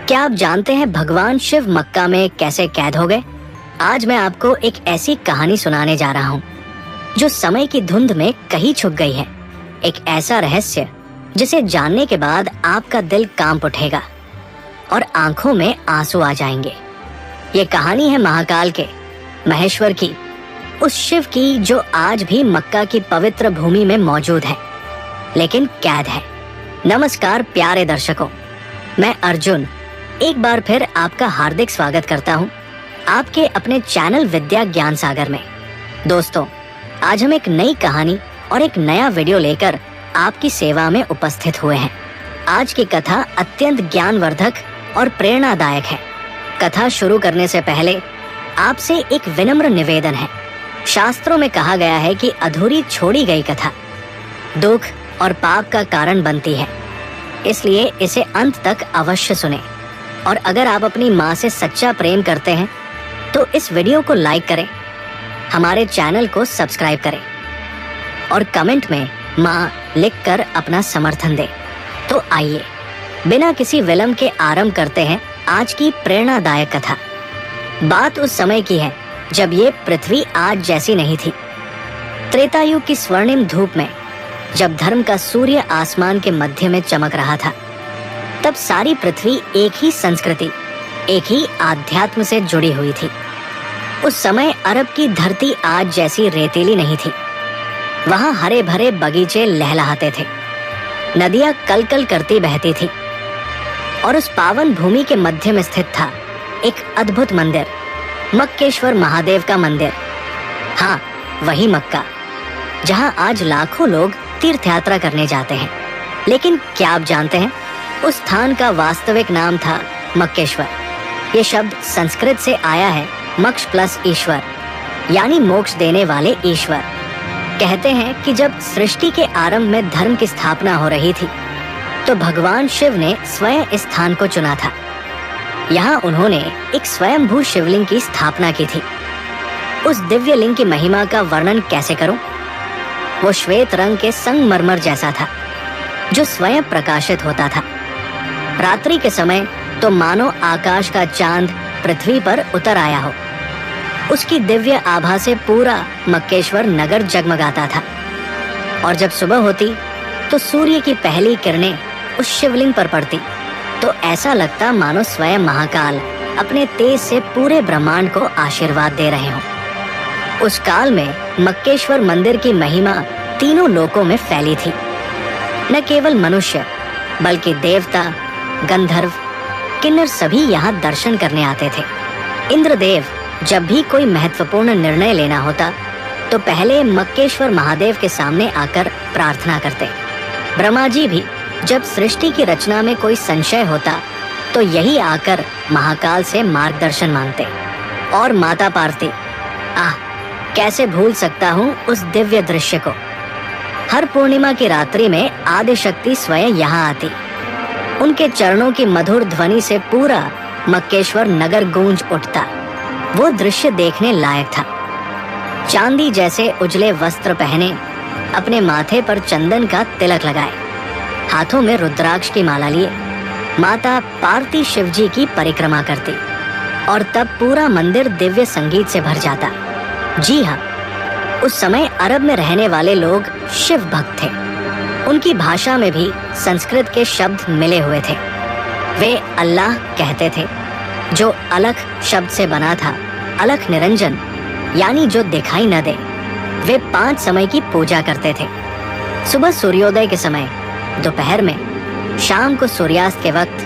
क्या आप जानते हैं भगवान शिव मक्का में कैसे कैद हो गए? आज मैं आपको एक ऐसी कहानी सुनाने जा रहा हूँ जो समय की धुंध में कहीं छुप गई है। एक ऐसा रहस्य जिसे जानने के बाद आपका दिल कांप उठेगा और आंखों में आंसू आ जाएंगे। ये कहानी है महाकाल के महेश्वर की, उस शिव की जो आज भी मक्का की पवित्र भूमि में मौजूद है, लेकिन कैद है। नमस्कार प्यारे दर्शकों, मैं अर्जुन एक बार फिर आपका हार्दिक स्वागत करता हूं आपके अपने चैनल विद्या ज्ञान सागर में। दोस्तों, आज हम एक नई कहानी और एक नया वीडियो लेकर आपकी सेवा में उपस्थित हुए हैं। आज की कथा अत्यंत ज्ञानवर्धक और प्रेरणादायक है। कथा शुरू करने से पहले आपसे एक विनम्र निवेदन है। शास्त्रों में कहा गया है कि अधूरी छोड़ी गई कथा दुख और पाप का कारण बनती है, इसलिए इसे अंत तक अवश्य सुनें। और अगर आप अपनी माँ से सच्चा प्रेम करते हैं तो इस वीडियो को लाइक करें, हमारे चैनल को सब्सक्राइब करें और कमेंट में माँ लिखकर अपना समर्थन दें। तो आइए बिना किसी विलंब के आरंभ करते हैं आज की प्रेरणादायक कथा। बात उस समय की है जब ये पृथ्वी आज जैसी नहीं थी। त्रेता युग की स्वर्णिम धूप में जब धर्म का सूर्य आसमान के मध्य में चमक रहा था, तब सारी पृथ्वी एक ही संस्कृति, एक ही आध्यात्म से जुड़ी हुई थी। उस समय अरब की धरती आज जैसी रेतीली नहीं थी। वहां हरे भरे बगीचे लहलहाते थे, नदियां कलकल करती बहती थी और उस पावन भूमि के मध्य में स्थित था एक अद्भुत मंदिर, मक्केश्वर महादेव का मंदिर। हाँ, वही मक्का जहां आज लाखों लोग तीर्थ यात्रा करने जाते हैं। लेकिन क्या आप जानते हैं, उस स्थान का वास्तविक नाम था मक्केश्वर। ये शब्द संस्कृत से आया है मक्ष प्लस ईश्वर, यानी मोक्ष देने वाले ईश्वर। कहते हैं कि जब सृष्टि के आरंभ में धर्म की स्थापना हो रही थी तो भगवान शिव ने स्वयं इस स्थान को चुना था। यहाँ उन्होंने एक स्वयंभू शिवलिंग की स्थापना की थी। उस दिव्य लिंग की महिमा का वर्णन कैसे करूं? वो श्वेत रंग के संगमरमर जैसा था जो स्वयं प्रकाशित होता था। रात्रि के समय तो मानो आकाश का चांद पृथ्वी पर उतर आया हो। उसकी दिव्य आभा से पूरा मक्केश्वर नगर जगमगाता था और जब सुबह होती तो सूर्य की पहली किरणें उस शिवलिंग पर पड़ती तो ऐसा लगता मानो स्वयं महाकाल अपने तेज से पूरे ब्रह्मांड को आशीर्वाद दे रहे हों। उस काल में मक्केश्वर मंदिर की महिमा तीनों लोकों में फैली थी। न केवल मनुष्य बल्कि देवता, गंधर्व, किन्नर सभी यहाँ दर्शन करने आते थे। इंद्रदेव जब भी कोई महत्वपूर्ण निर्णय लेना होता तो पहले मक्केश्वर महादेव के सामने आकर प्रार्थना करते। ब्रह्मा जी भी जब सृष्टि की रचना में कोई संशय होता तो यही आकर महाकाल से मार्गदर्शन मांगते। और माता पार्वती, कैसे भूल सकता हूँ उस दिव्य दृश्य को। हर पूर्णिमा की रात्रि में आदिशक्ति स्वयं यहाँ आती। उनके चरणों की मधुर ध्वनि से पूरा मक्केश्वर नगर गूंज उठता। वो दृश्य देखने लायक था। चांदी जैसे उजले वस्त्र पहने, अपने माथे पर चंदन का तिलक लगाए, हाथों में रुद्राक्ष की माला लिए माता पार्वती शिवजी की परिक्रमा करती और तब पूरा मंदिर दिव्य संगीत से भर जाता। जी हाँ, उस समय अरब में रहने वाले लोग शिव भक्त थे। उनकी भाषा में भी संस्कृत के शब्द मिले हुए थे। वे अल्लाह कहते थे, जो अलख शब्द से बना था। अलख निरंजन यानी जो दिखाई न दे। वे 5 समय की पूजा करते थे। सुबह सूर्योदय के समय, दोपहर में, शाम को सूर्यास्त के वक्त,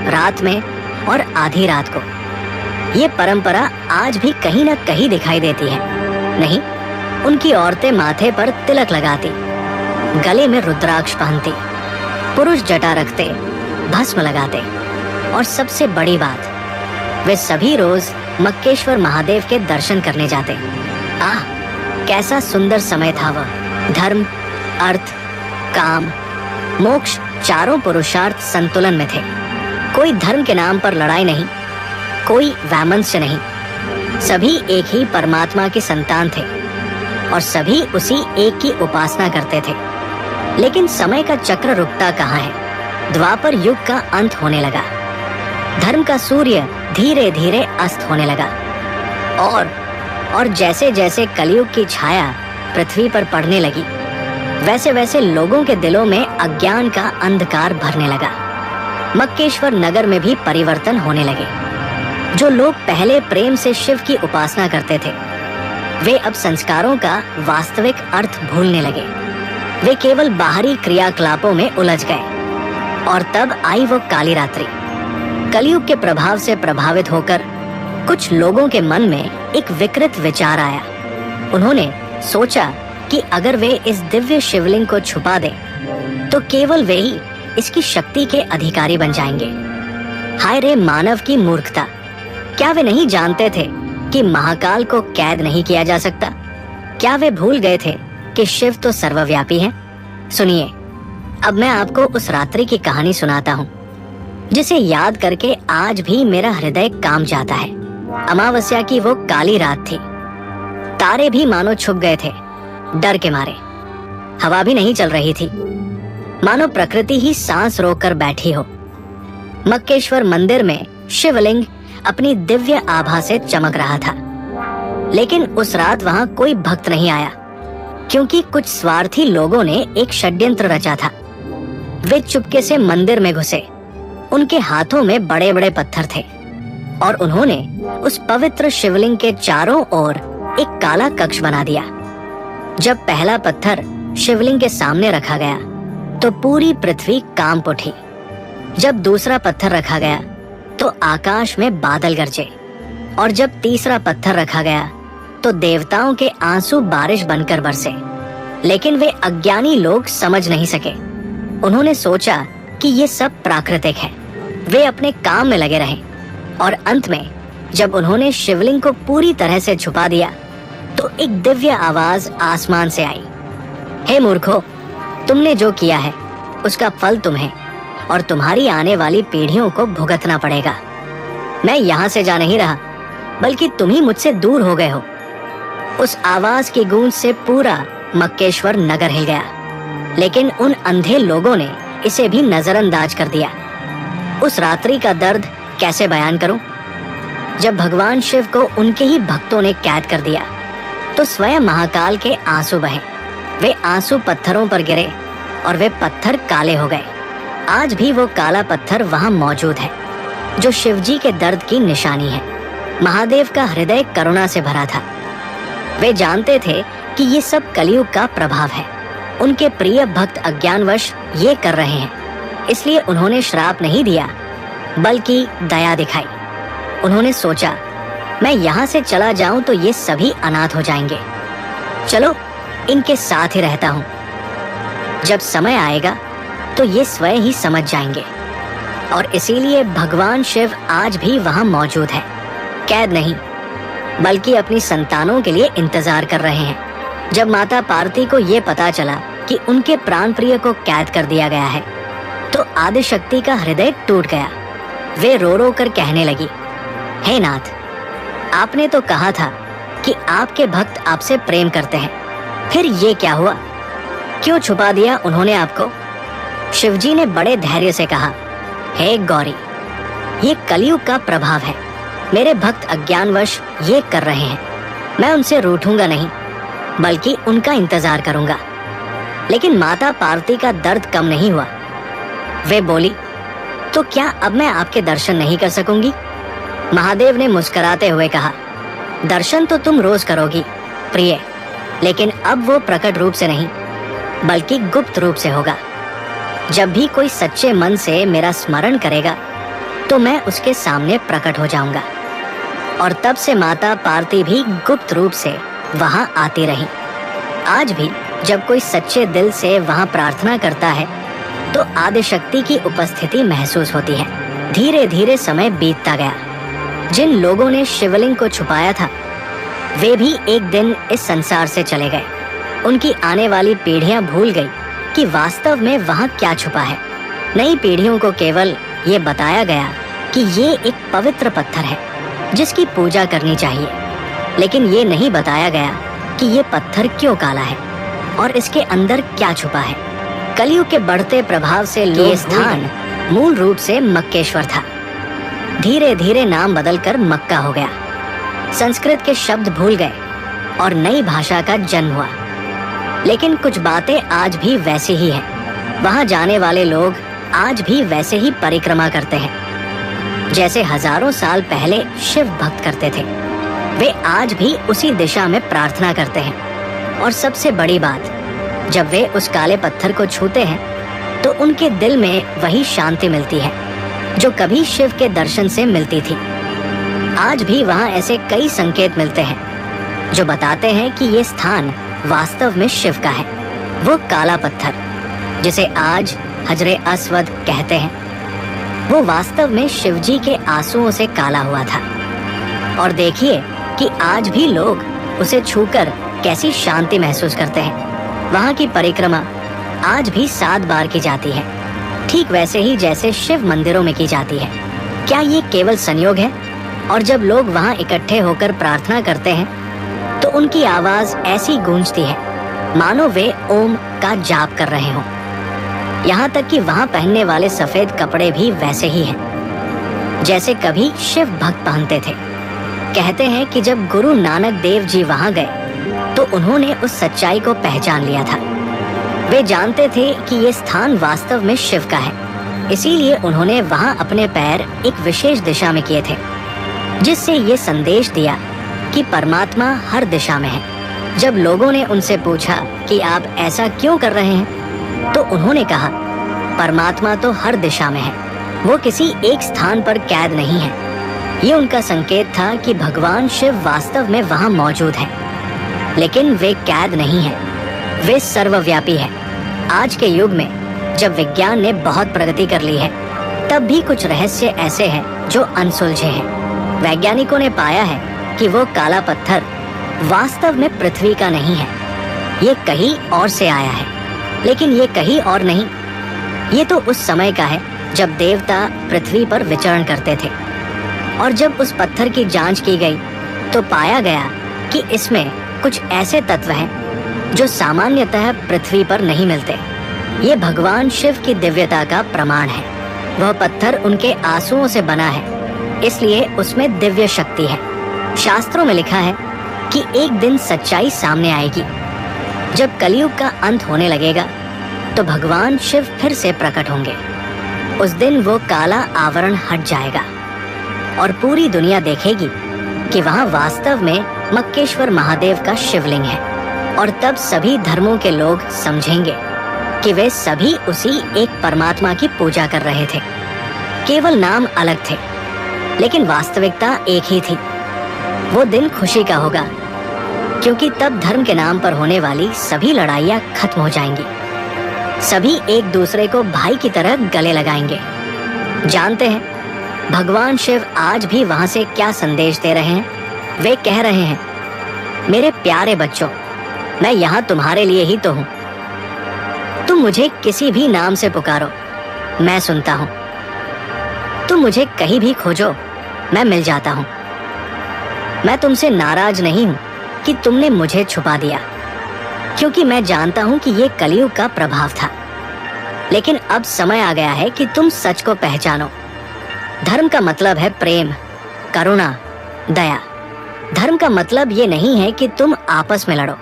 रात में और आधी रात को। ये परंपरा आज भी कहीं न कहीं दिखाई देती है। नहीं, उनकी औरतें माथे पर तिलक लगाती, गले में रुद्राक्ष पहनती, पुरुष जटा रखते, भस्म लगाते और सबसे बड़ी बात, वे सभी रोज मक्केश्वर महादेव के दर्शन करने जाते। कैसा सुंदर समय था वह। धर्म, अर्थ, काम, मोक्ष चारों पुरुषार्थ संतुलन में थे। कोई धर्म के नाम पर लड़ाई नहीं, कोई वैमनस्य नहीं। सभी एक ही परमात्मा की संतान थे और सभी उसी एक की उपासना करते थे। लेकिन समय का चक्र रुकता कहाँ है। द्वापर युग का अंत होने लगा। धर्म का सूर्य धीरे धीरे अस्त होने लगा और जैसे जैसे कलयुग की छाया पृथ्वी पर पड़ने लगी, वैसे वैसे लोगों के दिलों में अज्ञान का अंधकार भरने लगा। मक्केश्वर नगर में भी परिवर्तन होने लगे। जो लोग पहले प्रेम से शिव की उपासना करते थे, वे अब संस्कारों का वास्तविक अर्थ भूलने लगे। वे केवल बाहरी क्रियाकलापों में उलझ गए। और तब आई वो काली रात्रि। कलयुग के प्रभाव से प्रभावित होकर कुछ लोगों के मन में एक विकृत विचार आया। उन्होंने सोचा कि अगर वे इस दिव्य शिवलिंग को छुपा दें, तो केवल वे ही इसकी शक्ति के अधिकारी बन जाएंगे। हाय रे मानव की मूर्खता! क्या वे नहीं जानते थे कि महाकाल को कैद नहीं किया जा सकता? क्या वे भूल गए थे कि शिव तो सर्वव्यापी है? सुनिए, अब मैं आपको उस रात्रि की कहानी सुनाता हूँ, जिसे याद करके आज भी मेरा हृदय काम जाता है। अमावस्या की वो काली रात थी। तारे भी मानो छुप गए थे डर के मारे। हवा भी नहीं चल रही थी, मानो प्रकृति ही सांस रोककर बैठी हो। मक्केश्वर मंदिर में शिवलिंग अपनी दिव्य आभा से चमक रहा था, लेकिन उस रात वहां कोई भक्त नहीं आया, क्योंकि कुछ स्वार्थी लोगों ने एक षड्यंत्र रचा था। वे चुपके से मंदिर में घुसे। उनके हाथों में बड़े बड़े पत्थर थे और उन्होंने उस पवित्र शिवलिंग के चारों ओर एक काला कक्ष बना दिया। जब पहला पत्थर शिवलिंग के सामने रखा गया, तो पूरी पृथ्वी कांप उठी। जब दूसरा पत्थर रखा गया, तो आकाश में बादल गरजे। और जब तीसरा पत्थर रखा गया, तो देवताओं के आंसू बारिश बनकर बरसे। लेकिन वे अज्ञानी लोग समझ नहीं सके। उन्होंने सोचा कि ये सब प्राकृतिक है। वे अपने काम में लगे रहे और अंत में जब उन्होंने शिवलिंग को पूरी तरह से छुपा दिया, तो एक दिव्य आवाज आसमान से आई। हे मूर्खों, तुमने जो किया है उसका फल तुम्हें और तुम्हारी आने वाली पीढ़ियों को भुगतना पड़ेगा। मैं यहाँ से जा नहीं रहा, बल्कि तुम ही मुझसे दूर हो गए हो। उस आवाज की गूंज से पूरा मक्केश्वर नगर हिल गया, लेकिन उन अंधे लोगों ने इसे भी नजरअंदाज कर दिया। उस रात्रि का दर्द कैसे बयान करूं? जब भगवान शिव को उनके ही भक्तों ने कैद कर दिया, तो स्वयं महाकाल के आंसू बहे। वे आंसू पत्थरों पर गिरे और वे पत्थर काले हो गए। आज भी वो काला पत्थर वहां मौजूद है, जो शिवजी के दर्द की निशानी है। महादेव का हृदय करुणा से भरा था। वे जानते थे कि ये सब कलयुग का प्रभाव है। उनके प्रिय भक्त अज्ञानवश ये कर रहे हैं, इसलिए उन्होंने श्राप नहीं दिया, बल्कि दया दिखाई। उन्होंने सोचा, मैं यहाँ से चला जाऊं तो ये सभी अनाथ हो जाएंगे। चलो, इनके साथ ही रहता हूँ। जब समय आएगा तो ये स्वयं ही समझ जाएंगे। और इसीलिए भगवान शिव आज भी वहाँ मौजूद है। कैद नहीं, बल्कि अपनी संतानों के लिए इंतजार कर रहे हैं। जब माता पार्वती को ये पता चला कि उनके प्राण प्रिय को कैद कर दिया गया है, तो आदिशक्ति का हृदय टूट गया। वे रो रो कर कहने लगी, हे नाथ, आपने तो कहा था कि आपके भक्त आपसे प्रेम करते हैं, फिर ये क्या हुआ? क्यों छुपा दिया उन्होंने आपको? शिवजी ने बड़े धैर्य से कहा, हे गौरी, ये कलयुग का प्रभाव है। मेरे भक्त अज्ञानवश ये कर रहे हैं। मैं उनसे रूठूंगा नहीं, बल्कि उनका इंतजार करूंगा। लेकिन माता पार्वती का दर्द कम नहीं हुआ। वे बोली, तो क्या अब मैं आपके दर्शन नहीं कर सकूंगी? महादेव ने मुस्कुराते हुए कहा, दर्शन तो तुम रोज करोगी प्रिय, लेकिन अब वो प्रकट रूप से नहीं, बल्कि गुप्त रूप से होगा। जब भी कोई सच्चे मन से मेरा स्मरण करेगा, तो मैं उसके सामने प्रकट हो जाऊंगा। और तब से माता पार्वती भी गुप्त रूप से वहां आती रही। आज भी जब कोई सच्चे दिल से वहां प्रार्थना करता है, तो आदिशक्ति की उपस्थिति महसूस होती है। धीरे धीरे समय बीतता गया। जिन लोगों ने शिवलिंग को छुपाया था, वे भी एक दिन इस संसार से चले गए। उनकी आने वाली पीढ़ियां भूल गई कि वास्तव में वहां क्या छुपा है। नई पीढ़ियों को केवल ये बताया गया कि ये एक पवित्र पत्थर है, जिसकी पूजा करनी चाहिए। लेकिन ये नहीं बताया गया कि ये पत्थर क्यों काला है और इसके अंदर क्या छुपा है। कलयुग के बढ़ते प्रभाव से ये स्थान मूल रूप से मक्केश्वर था। धीरे धीरे नाम बदलकर मक्का हो गया। संस्कृत के शब्द भूल गए और नई भाषा का जन्म हुआ। लेकिन कुछ बातें आज भी वैसी ही हैं। वहां जाने वाले लोग आज भी वैसे ही परिक्रमा करते हैं जैसे हजारों साल पहले शिव भक्त करते थे। वे आज भी उसी दिशा में प्रार्थना करते हैं। और सबसे बड़ी बात, जब वे उस काले पत्थर को छूते हैं तो उनके दिल में वही शांति मिलती है जो कभी शिव के दर्शन से मिलती थी। आज भी वहां ऐसे कई संकेत मिलते हैं जो बताते हैं कि ये स्थान वास्तव में शिव का है। वो काला पत्थर जिसे आज हजरे अस्वद कहते हैं, वो वास्तव में शिवजी के आंसुओं से काला हुआ था। और देखिए कि आज भी लोग उसे छूकर कैसी शांति महसूस करते हैं। वहां की परिक्रमा आज भी 7 बार की जाती है, ठीक वैसे ही जैसे शिव मंदिरों में की जाती है। क्या ये केवल संयोग है? और जब लोग वहां इकट्ठे होकर प्रार्थना करते हैं तो उनकी आवाज ऐसी गूंजती है मानो वे ओम का जाप कर रहे हों। यहाँ तक कि वहां पहनने वाले सफेद कपड़े भी वैसे ही हैं जैसे कभी शिव भक्त पहनते थे। कहते हैं कि जब गुरु नानक देव जी वहां गए तो उन्होंने उस सच्चाई को पहचान लिया था। वे जानते थे कि ये स्थान वास्तव में शिव का है, इसीलिए उन्होंने वहां अपने पैर एक विशेष दिशा में किए थे, जिससे ये संदेश दिया कि परमात्मा हर दिशा में है। जब लोगों ने उनसे पूछा कि आप ऐसा क्यों कर रहे हैं, तो उन्होंने कहा, परमात्मा तो हर दिशा में है, वो किसी एक स्थान पर कैद नहीं है। ये उनका संकेत था कि भगवान शिव वास्तव में वहां मौजूद है, लेकिन वे कैद नहीं है, वे सर्वव्यापी है। आज के युग में जब विज्ञान ने बहुत प्रगति कर ली है, तब भी कुछ रहस्य ऐसे हैं जो अनसुलझे हैं। वैज्ञानिकों ने पाया है कि वो काला पत्थर वास्तव में पृथ्वी का नहीं है, ये कहीं और से आया है। लेकिन ये कहीं और नहीं, ये तो उस समय का है जब देवता पृथ्वी पर विचरण करते थे। और जब उस पत्थर की जांच की गई तो पाया गया कि इसमें कुछ ऐसे तत्व हैं जो सामान्यतः पृथ्वी पर नहीं मिलते। ये भगवान शिव की दिव्यता का प्रमाण है। वह पत्थर उनके आंसुओं से बना है, इसलिए उसमें दिव्य शक्ति है। शास्त्रों में लिखा है कि एक दिन सच्चाई सामने आएगी। जब कलयुग का अंत होने लगेगा तो भगवान शिव फिर से प्रकट होंगे। उस दिन वो काला आवरण हट जाएगा और पूरी दुनिया देखेगी कि वहाँ वास्तव में मक्केश्वर महादेव का शिवलिंग है। और तब सभी धर्मों के लोग समझेंगे कि वे सभी उसी एक परमात्मा की पूजा कर रहे थे। केवल नाम अलग थे, लेकिन वास्तविकता एक ही थी। वो दिन खुशी का होगा, क्योंकि तब धर्म के नाम पर होने वाली सभी लड़ाइयाँ खत्म हो जाएंगी। सभी एक दूसरे को भाई की तरह गले लगाएंगे। जानते हैं भगवान शिव आज भी वहां से क्या संदेश दे रहे हैं? वे कह रहे हैं, मेरे प्यारे बच्चों, मैं यहाँ तुम्हारे लिए ही तो हूँ। तुम मुझे किसी भी नाम से पुकारो, मैं सुनता हूँ। तुम मुझे कहीं भी खोजो, मैं मिल जाता हूँ। मैं तुमसे नाराज नहीं हूँ कि तुमने मुझे छुपा दिया, क्योंकि मैं जानता हूँ कि ये कलयुग का प्रभाव था। लेकिन अब समय आ गया है कि तुम सच को पहचानो। धर्म का मतलब है प्रेम, करुणा, दया। धर्म का मतलब ये नहीं है कि तुम आपस में लड़ो।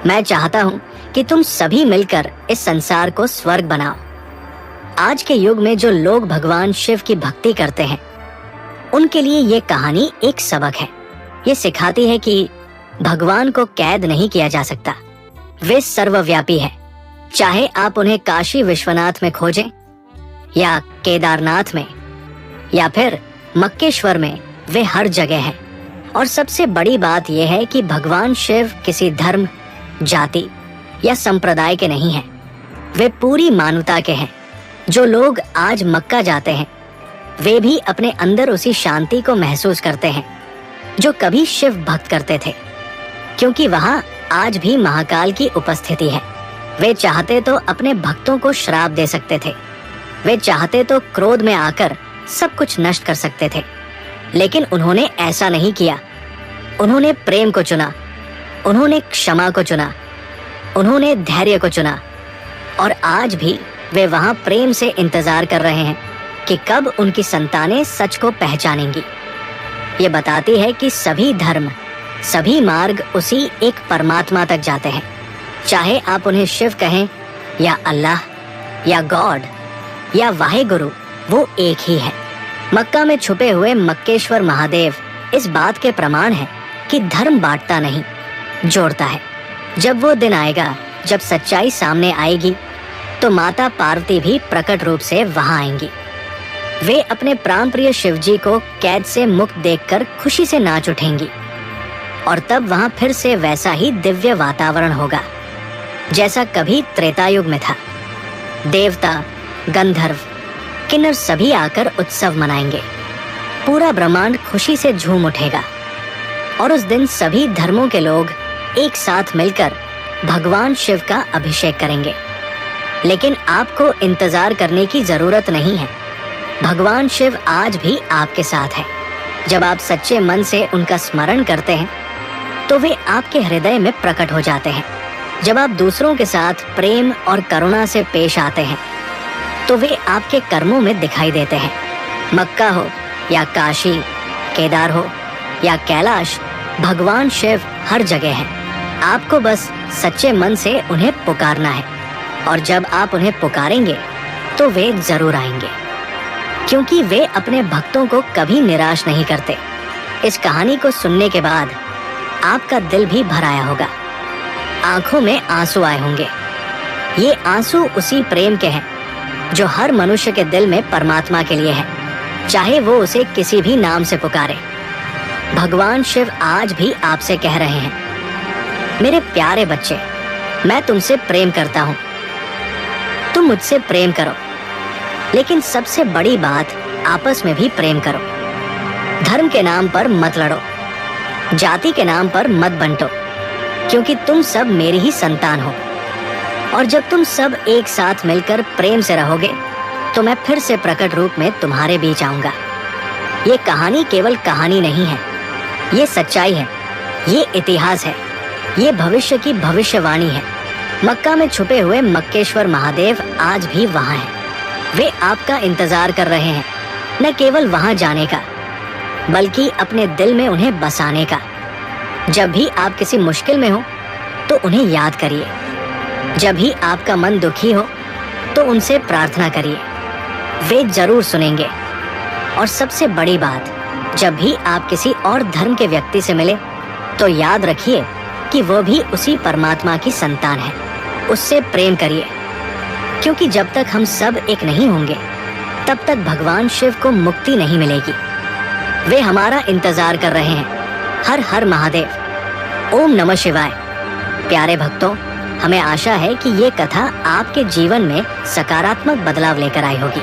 मैं चाहता हूँ कि तुम सभी मिलकर इस संसार को स्वर्ग बनाओ। आज के युग में जो लोग भगवान शिव की भक्ति करते हैं, उनके लिए ये कहानी एक सबक है। ये सिखाती है कि भगवान को कैद नहीं किया जा सकता। वे सर्वव्यापी है। चाहे आप उन्हें काशी विश्वनाथ में खोजें, या केदारनाथ में, या फिर मक्केश्वर में, वे हर जगह हैं। और सबसे बड़ी बात यह है कि भगवान शिव किसी धर्म, जाति या संप्रदाय के नहीं हैं। वे पूरी मानवता के हैं। जो लोग आज मक्का जाते हैं, वे भी अपने अंदर उसी शांति को महसूस करते हैं जो कभी शिव भक्त करते थे, क्योंकि वहां आज भी महाकाल की उपस्थिति है। वे चाहते तो अपने भक्तों को श्राप दे सकते थे, वे चाहते तो क्रोध में आकर सब कुछ नष्ट कर सकते थे, लेकिन उन्होंने ऐसा नहीं किया। उन्होंने प्रेम को चुना, उन्होंने क्षमा को चुना, उन्होंने धैर्य को चुना। और आज भी वे वहां प्रेम से इंतजार कर रहे हैं कि कब उनकी संतानें सच को पहचानेंगी। ये बताती है कि सभी धर्म, सभी मार्ग उसी एक परमात्मा तक जाते हैं। चाहे आप उन्हें शिव कहें या अल्लाह या गॉड या वाहेगुरु, वो एक ही है। मक्का में छुपे हुए मक्केश्वर महादेव इस बात के प्रमाण है कि धर्म बांटता नहीं, जोड़ता है। जब वो दिन आएगा जब सच्चाई सामने आएगी, तो माता पार्वती भी प्रकट रूप से वहां आएंगी। वे अपने प्राणप्रिय शिवजी को कैद से मुक्त देखकर खुशी से नाच उठेंगी और तब वहां फिर से वैसा ही दिव्य वातावरण होगा जैसा कभी त्रेता युग में था। देवता, गंधर्व, किन्नर सभी आकर उत्सव मनाएंगे। पूरा ब्रह्मांड खुशी से झूम उठेगा और उस दिन सभी धर्मों के लोग एक साथ मिलकर भगवान शिव का अभिषेक करेंगे। लेकिन आपको इंतजार करने की जरूरत नहीं है। भगवान शिव आज भी आपके साथ है। जब आप सच्चे मन से उनका स्मरण करते हैं तो वे आपके हृदय में प्रकट हो जाते हैं। जब आप दूसरों के साथ प्रेम और करुणा से पेश आते हैं तो वे आपके कर्मों में दिखाई देते हैं। मक्का हो या काशी, केदार हो या कैलाश, भगवान शिव हर जगह हैं। आपको बस सच्चे मन से उन्हें पुकारना है और जब आप उन्हें पुकारेंगे तो वे जरूर आएंगे, क्योंकि वे अपने भक्तों को कभी निराश नहीं करते। इस कहानी को सुनने के बाद आपका दिल भी भर आया होगा, आंखों में आंसू आए होंगे। ये आंसू उसी प्रेम के हैं जो हर मनुष्य के दिल में परमात्मा के लिए है, चाहे वो उसे किसी भी नाम से पुकारे। भगवान शिव आज भी आपसे कह रहे हैं, मेरे प्यारे बच्चे, मैं तुमसे प्रेम करता हूँ, तुम मुझसे प्रेम करो। लेकिन सबसे बड़ी बात, आपस में भी प्रेम करो। धर्म के नाम पर मत लड़ो, जाति के नाम पर मत बंटो, क्योंकि तुम सब मेरी ही संतान हो। और जब तुम सब एक साथ मिलकर प्रेम से रहोगे तो मैं फिर से प्रकट रूप में तुम्हारे बीच आऊंगा। ये कहानी केवल कहानी नहीं है, ये सच्चाई है, ये इतिहास है, ये भविष्य की भविष्यवाणी है। मक्का में छुपे हुए मक्केश्वर महादेव आज भी वहाँ हैं। वे आपका इंतजार कर रहे हैं, न केवल वहाँ जाने का, बल्कि अपने दिल में उन्हें बसाने का। जब भी आप किसी मुश्किल में हो तो उन्हें याद करिए। जब भी आपका मन दुखी हो तो उनसे प्रार्थना करिए, वे जरूर सुनेंगे। और सबसे बड़ी बात, जब भी आप किसी और धर्म के व्यक्ति से मिले तो याद रखिए कि वो भी उसी परमात्मा की संतान है। उससे प्रेम करिए, क्योंकि जब तक हम सब एक नहीं होंगे तब तक भगवान शिव को मुक्ति नहीं मिलेगी। वे हमारा इंतजार कर रहे हैं। हर हर महादेव। ओम नमः शिवाय। प्यारे भक्तों, हमें आशा है कि ये कथा आपके जीवन में सकारात्मक बदलाव लेकर आई होगी।